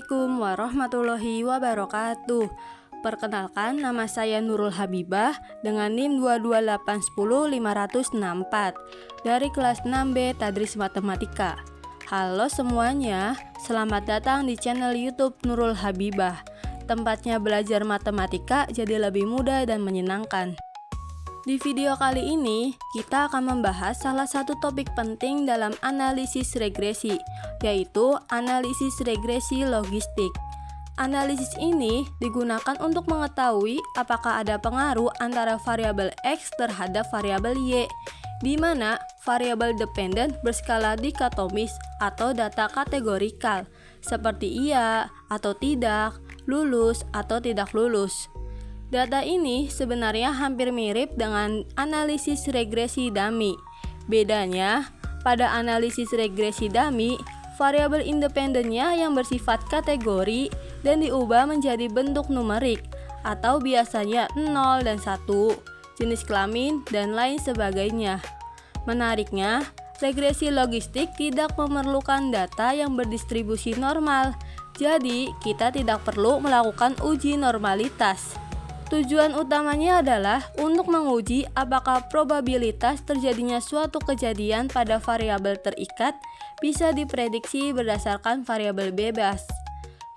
Assalamualaikum warahmatullahi wabarakatuh. Perkenalkan, nama saya Nurul Habibah dengan NIM 228105064 dari kelas 6B Tadris Matematika. Halo semuanya, selamat datang di channel YouTube Nurul Habibah. Tempatnya belajar matematika jadi lebih mudah dan menyenangkan. Di video kali ini, kita akan membahas salah satu topik penting dalam analisis regresi, yaitu analisis regresi logistik. Analisis ini digunakan untuk mengetahui apakah ada pengaruh antara variabel X terhadap variabel Y, di mana variabel dependen berskala dikotomis atau data kategorikal, seperti iya atau tidak, lulus atau tidak lulus. Data ini sebenarnya hampir mirip dengan analisis regresi dummy. Bedanya, pada analisis regresi dummy, variabel independennya yang bersifat kategori dan diubah menjadi bentuk numerik atau biasanya 0 dan 1, jenis kelamin, dan lain sebagainya. Menariknya, regresi logistik tidak memerlukan data yang berdistribusi normal, jadi kita tidak perlu melakukan uji normalitas. Tujuan utamanya adalah untuk menguji apakah probabilitas terjadinya suatu kejadian pada variabel terikat bisa diprediksi berdasarkan variabel bebas.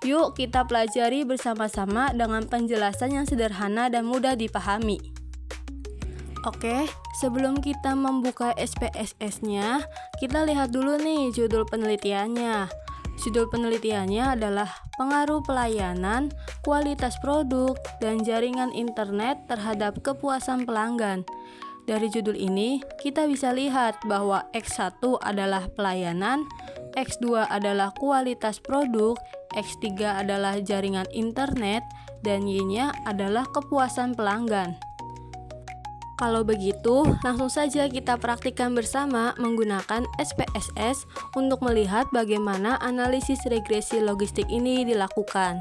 Yuk kita pelajari bersama-sama dengan penjelasan yang sederhana dan mudah dipahami. Oke, sebelum kita membuka SPSS-nya, kita lihat dulu nih judul penelitiannya. Judul penelitiannya adalah pengaruh pelayanan, kualitas produk, dan jaringan internet terhadap kepuasan pelanggan. Dari judul ini, kita bisa lihat bahwa X1 adalah pelayanan, X2 adalah kualitas produk, X3 adalah jaringan internet, dan Y-nya adalah kepuasan pelanggan. Kalau begitu, langsung saja kita praktikkan bersama menggunakan SPSS untuk melihat bagaimana analisis regresi logistik ini dilakukan.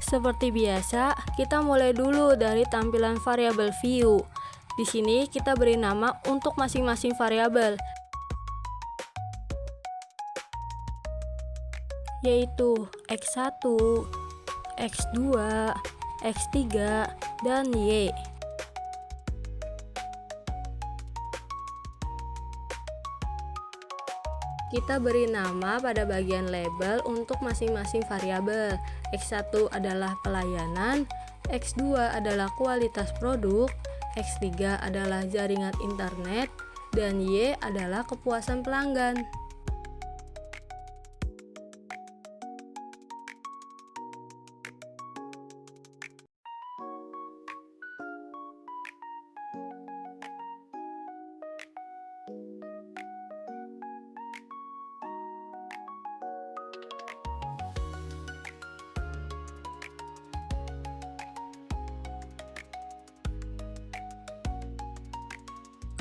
Seperti biasa, kita mulai dulu dari tampilan variabel view. Di sini kita beri nama untuk masing-masing variabel, yaitu X1, X2, X3, dan Y. Kita beri nama pada bagian label untuk masing-masing variabel. X1 adalah pelayanan, X2 adalah kualitas produk, X3 adalah jaringan internet, dan Y adalah kepuasan pelanggan.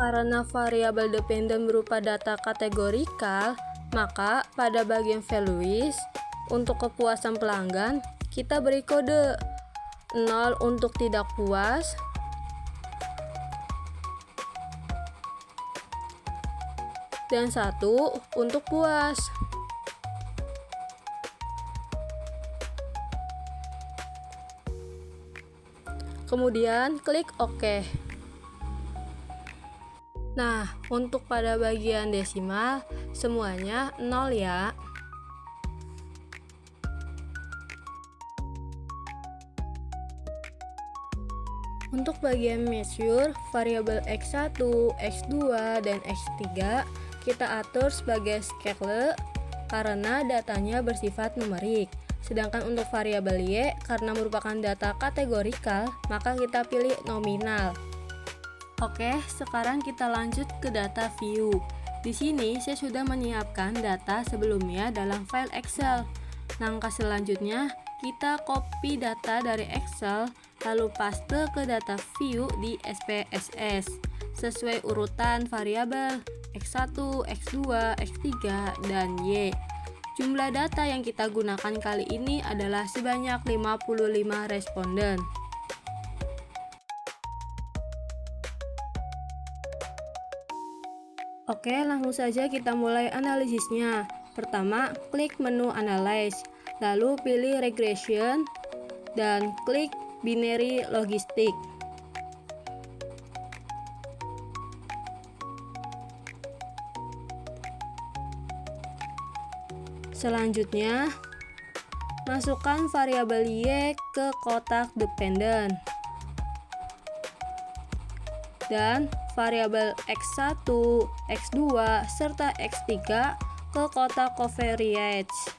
Karena variabel dependen berupa data kategorikal, maka pada bagian values untuk kepuasan pelanggan, kita beri kode 0 untuk tidak puas, dan 1 untuk puas. Kemudian klik OK. Nah, untuk pada bagian desimal, semuanya 0 ya. Untuk bagian measure, variabel X1, X2, dan X3 kita atur sebagai scalar karena datanya bersifat numerik. Sedangkan untuk variabel Y, karena merupakan data kategorikal, maka kita pilih nominal. Oke, sekarang kita lanjut ke data view. Di sini saya sudah menyiapkan data sebelumnya dalam file Excel. Langkah selanjutnya, kita copy data dari Excel lalu paste ke data view di SPSS sesuai urutan variabel X1, X2, X3, dan Y. Jumlah data yang kita gunakan kali ini adalah sebanyak 55 responden. Oke, langsung saja kita mulai analisisnya. Pertama, klik menu Analyze, lalu pilih Regression, dan klik Binary Logistic. Selanjutnya, masukkan variabel Y ke kotak dependent dan variabel X1, X2, serta X3 ke kotak covariance.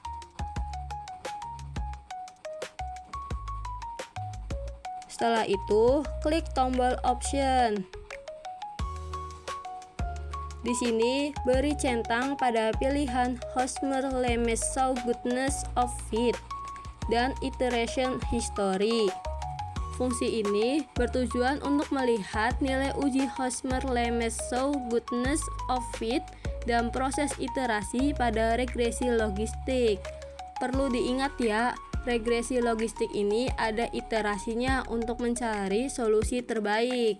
Setelah itu, klik tombol Option. Di sini, beri centang pada pilihan Hosmer-Lemessow Goodness of Fit dan Iteration History. Fungsi ini bertujuan untuk melihat nilai uji Hosmer-Lemessow Goodness of Fit dan proses iterasi pada regresi logistik. Perlu diingat ya, regresi logistik ini ada iterasinya untuk mencari solusi terbaik.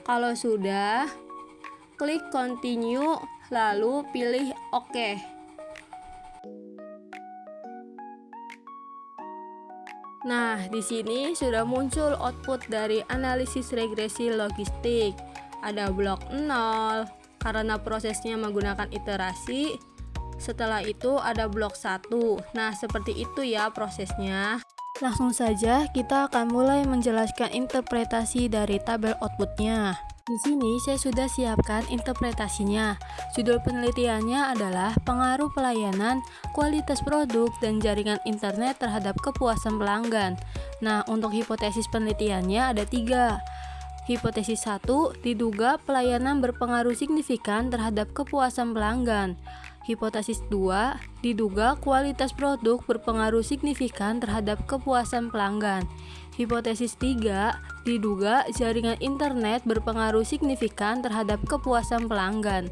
Kalau sudah, klik Continue, lalu pilih OK. Nah, di sini sudah muncul output dari analisis regresi logistik. Ada blok 0 karena prosesnya menggunakan iterasi. Setelah itu ada blok 1. Nah, seperti itu ya prosesnya. Langsung saja kita akan mulai menjelaskan interpretasi dari tabel outputnya. Di sini saya sudah siapkan interpretasinya. Judul penelitiannya adalah pengaruh pelayanan, kualitas produk, dan jaringan internet terhadap kepuasan pelanggan. Nah, untuk hipotesis penelitiannya ada 3. Hipotesis 1, diduga pelayanan berpengaruh signifikan terhadap kepuasan pelanggan. Hipotesis 2, diduga kualitas produk berpengaruh signifikan terhadap kepuasan pelanggan. Hipotesis 3, diduga jaringan internet berpengaruh signifikan terhadap kepuasan pelanggan.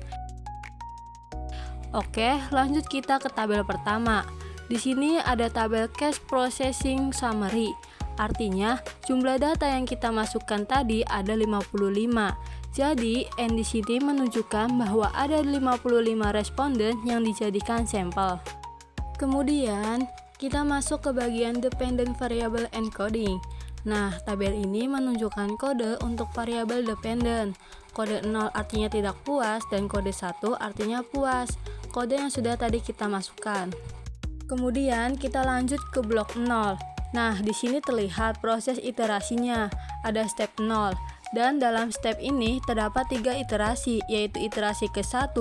Oke, lanjut kita ke tabel pertama. Di sini ada tabel Cache Processing Summary. Artinya, jumlah data yang kita masukkan tadi ada 55. Jadi, N di sini menunjukkan bahwa ada 55 responden yang dijadikan sampel. Kemudian, kita masuk ke bagian Dependent Variable Encoding. Nah, tabel ini menunjukkan kode untuk variabel dependent. Kode 0 artinya tidak puas dan kode 1 artinya puas. Kode yang sudah tadi kita masukkan. Kemudian, kita lanjut ke blok 0. Nah, di sini terlihat proses iterasinya. Ada step 0. Dan dalam step ini terdapat 3 iterasi, yaitu iterasi ke-1,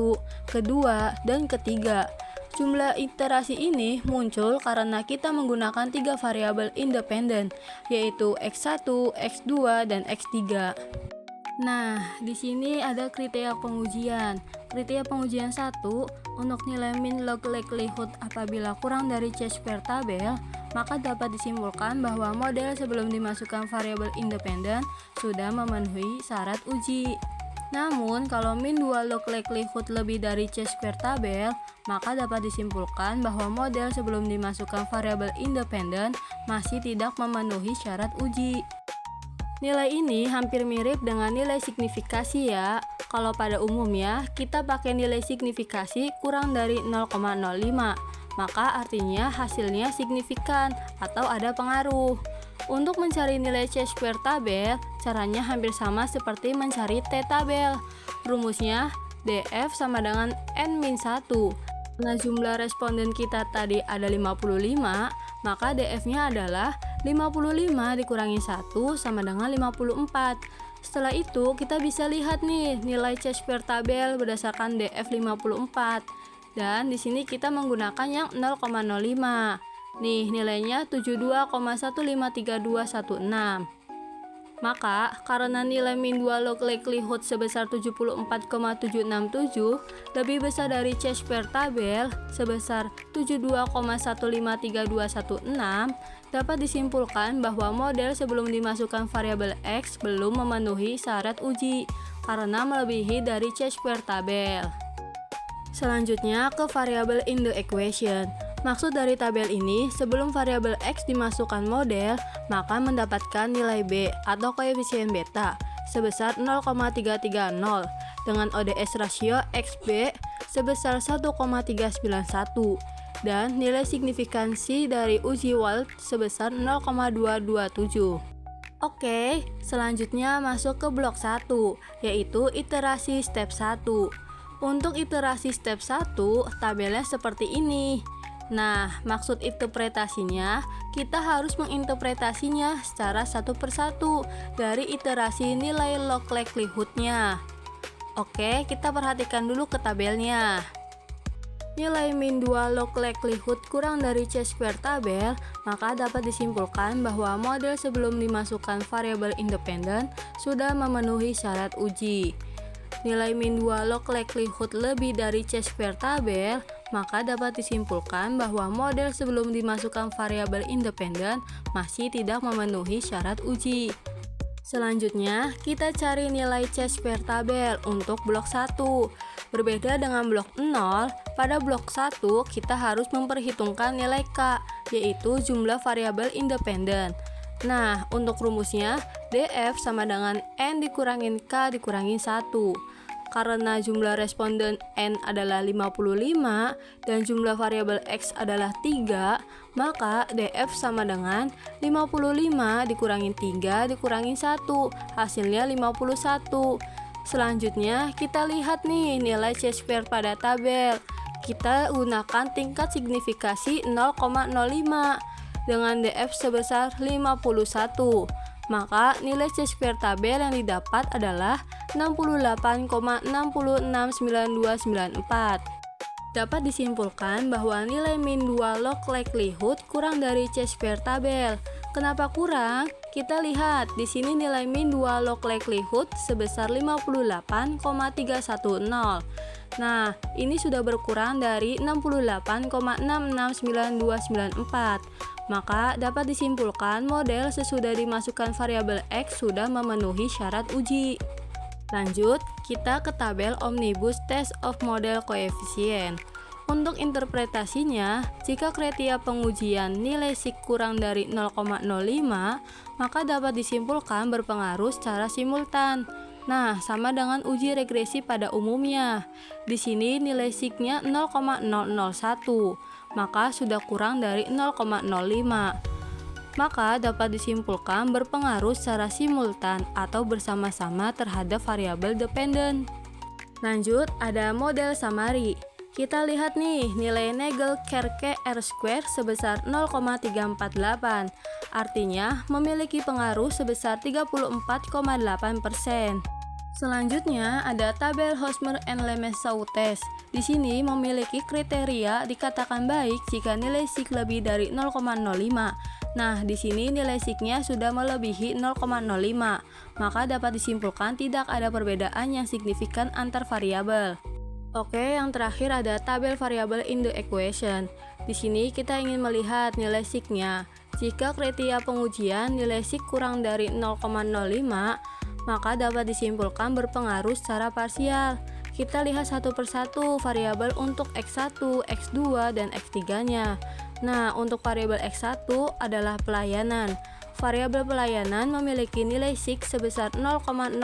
kedua, dan ketiga. Jumlah iterasi ini muncul karena kita menggunakan 3 variabel independen, yaitu X1, X2, dan X3. Nah, di sini ada kriteria pengujian. Kriteria pengujian 1, untuk nilai min log likelihood apabila kurang dari C-square tabel, maka dapat disimpulkan bahwa model sebelum dimasukkan variabel independen sudah memenuhi syarat uji. Namun, kalau min 2 log likelihood lebih dari C-square tabel, maka dapat disimpulkan bahwa model sebelum dimasukkan variabel independen masih tidak memenuhi syarat uji. Nilai ini hampir mirip dengan nilai signifikasi ya. Kalau pada umumnya, kita pakai nilai signifikasi kurang dari 0,05. Maka artinya hasilnya signifikan atau ada pengaruh. Untuk mencari nilai C-square tabel, caranya hampir sama seperti mencari T-tabel. Rumusnya DF sama dengan N-1. Karena jumlah responden kita tadi ada 55, maka DF-nya adalah 55 dikurangi 1 sama dengan 54. Setelah itu, kita bisa lihat nih nilai C-square tabel berdasarkan DF 54. Dan di sini kita menggunakan yang 0,05. Nih, nilainya 72,153216. Maka, karena nilai min 2 log likelihood sebesar 74,767 lebih besar dari C-square tabel sebesar 72,153216, dapat disimpulkan bahwa model sebelum dimasukkan variabel X belum memenuhi syarat uji karena melebihi dari C-square tabel. Selanjutnya ke variabel in the equation. Maksud dari tabel ini, sebelum variabel X dimasukkan model, maka mendapatkan nilai B atau koefisien beta sebesar 0,330. dengan ODS rasio XB sebesar 1,391 dan nilai signifikansi dari uji WALT sebesar 0,227. Oke, selanjutnya masuk ke blok 1, yaitu iterasi step 1. Untuk iterasi step 1, tabelnya seperti ini. Nah, maksud interpretasinya, kita harus menginterpretasinya secara satu persatu dari iterasi nilai log likelihood-nya. Oke, kita perhatikan dulu ke tabelnya. Nilai min 2 log likelihood kurang dari C-square tabel, maka dapat disimpulkan bahwa model sebelum dimasukkan variabel independen sudah memenuhi syarat uji. Nilai min 2 log likelihood lebih dari C-square tabel, maka dapat disimpulkan bahwa model sebelum dimasukkan variabel independen masih tidak memenuhi syarat uji. Selanjutnya, kita cari nilai C-square tabel untuk blok 1. Berbeda dengan blok 0, pada blok 1 kita harus memperhitungkan nilai K, yaitu jumlah variabel independen. Nah, untuk rumusnya, DF sama dengan N dikurangin K dikurangin 1. Karena jumlah responden N adalah 55 dan jumlah variabel X adalah 3, maka DF sama dengan 55 dikurangin 3 dikurangin 1, hasilnya 51. Selanjutnya kita lihat nih nilai C-square pada tabel. Kita gunakan tingkat signifikasi 0,05 dengan DF sebesar 51. Maka nilai C-square tabel yang didapat adalah 68,669294. Dapat disimpulkan bahwa nilai min 2 log likelihood kurang dari C-square tabel. Kenapa kurang? Kita lihat di sini nilai min 2 log likelihood sebesar 58,310. Nah, ini sudah berkurang dari 68,669294. Maka dapat disimpulkan model sesudah dimasukkan variabel X sudah memenuhi syarat uji. Lanjut, kita ke tabel Omnibus Test of Model Coefficient. Untuk interpretasinya, jika kriteria pengujian nilai SIC kurang dari 0,05, maka dapat disimpulkan berpengaruh secara simultan. Nah, sama dengan uji regresi pada umumnya. Di sini nilai SIC-nya 0,001, maka sudah kurang dari 0,05. Maka dapat disimpulkan berpengaruh secara simultan atau bersama-sama terhadap variabel dependen. Lanjut, ada model summary. Kita lihat nih, nilai Naegel-Kerke R-square sebesar 0,348, artinya memiliki pengaruh sebesar 34,8%. Selanjutnya ada tabel Hosmer and Lemesaut test. Di sini memiliki kriteria dikatakan baik jika nilai SIC lebih dari 0,05. Nah, di sini nilai SIC-nya sudah melebihi 0,05, maka dapat disimpulkan tidak ada perbedaan yang signifikan antar variabel. Oke, yang terakhir ada tabel variabel in the equation. Di sini kita ingin melihat nilai SIC-nya. Jika kriteria pengujian nilai SIC kurang dari 0,05, maka dapat disimpulkan berpengaruh secara parsial. Kita lihat satu persatu variabel untuk X1, X2, dan X3-nya. Nah, untuk variabel X1 adalah pelayanan. Variabel pelayanan memiliki nilai SIC sebesar 0,002,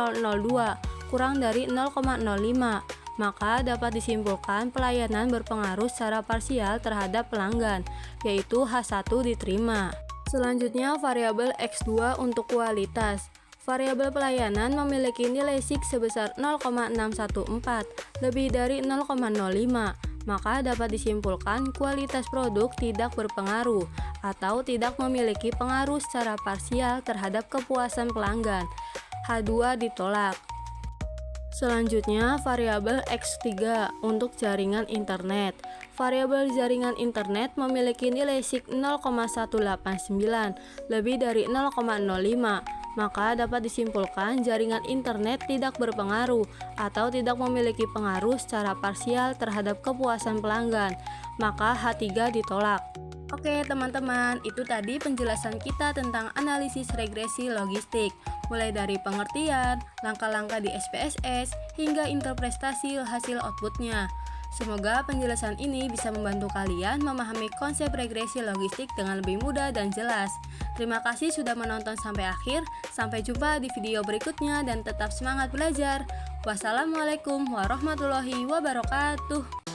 kurang dari 0,05. Maka dapat disimpulkan pelayanan berpengaruh secara parsial terhadap pelanggan, yaitu H1 diterima. Selanjutnya variabel X2 untuk kualitas. Variabel pelayanan memiliki nilai SIC sebesar 0,614, lebih dari 0,05, maka dapat disimpulkan kualitas produk tidak berpengaruh atau tidak memiliki pengaruh secara parsial terhadap kepuasan pelanggan. H2 ditolak. Selanjutnya, variabel X3 untuk jaringan internet. Variabel jaringan internet memiliki nilai SIC 0,189, lebih dari 0,05, maka dapat disimpulkan jaringan internet tidak berpengaruh atau tidak memiliki pengaruh secara parsial terhadap kepuasan pelanggan, maka H3 ditolak. Oke teman-teman, itu tadi penjelasan kita tentang analisis regresi logistik, mulai dari pengertian, langkah-langkah di SPSS, hingga interpretasi hasil outputnya. Semoga penjelasan ini bisa membantu kalian memahami konsep regresi logistik dengan lebih mudah dan jelas. Terima kasih sudah menonton sampai akhir, sampai jumpa di video berikutnya dan tetap semangat belajar. Wassalamualaikum warahmatullahi wabarakatuh.